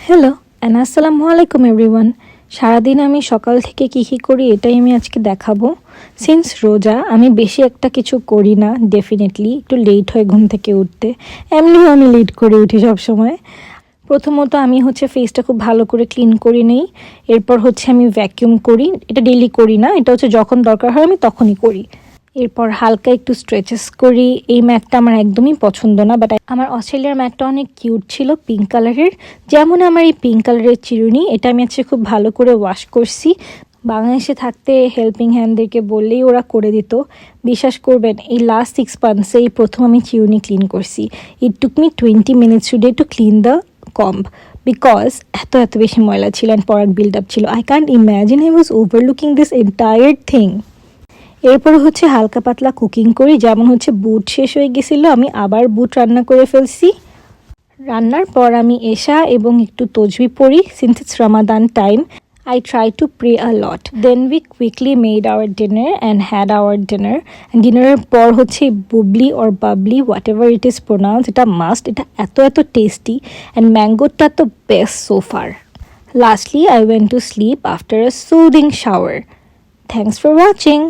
Hello and আসসালামু আলাইকুম everyone. সারাদিন আমি সকাল থেকে কী করি এটাই আমি আজকে দেখাবো। সিন্স রোজা আমি বেশি একটা কিছু করি না, ডেফিনেটলি একটু লেট হয় ঘুম থেকে উঠতে, এমনিও আমি লেট করে উঠি সবসময়। প্রথমত আমি ফেসটা খুব ভালো করে ক্লিন করে নেই, এরপর আমি ভ্যাকিউম করি। এটা ডেইলি করি না, এটা যখন দরকার হয় আমি তখনই করি। এরপর হালকা একটু স্ট্রেচেস করি। এই ম্যাটটা আমার একদমই পছন্দ না, বাট আমার অস্ট্রেলিয়ার ম্যাটটা অনেক কিউট ছিল, পিঙ্ক কালারের। যেমন আমার এই পিঙ্ক কালারের চিরুনি, এটা আমি খুব ভালো করে ওয়াশ করছি। বাংলাদেশে থাকতে হেল্পিং হ্যান্ডদেরকে বললেই ওরা করে দিত। বিশ্বাস করবেন, এই লাস্ট 6 মান্থসে এই প্রথম আমি চিরুনি ক্লিন করছি। It took me 20 minutes today to clean the comb, because এত বেশি ময়লা ছিল অ্যান্ড প্রোডাক্ট বিল্ড আপ ছিল। I can't imagine I was overlooking this entire thing. এরপর হালকা পাতলা কুকিং করি, যেমন বুট শেষ হয়ে গেছিলো, আমি আবার বুট রান্না করে ফেলছি। রান্নার পর আমি এশা এবং একটু তজবি পড়ি, since it's Ramadan time. I try to pray a lot. Then we quickly made our dinner and had our dinner. And dinner পর Bubly or bubbly, whatever it is pronounced, এটা মাস্ট। এটা এত টেস্টি and ম্যাঙ্গোটা তো best so far. Lastly, I went to sleep after a soothing shower. Thanks for watching.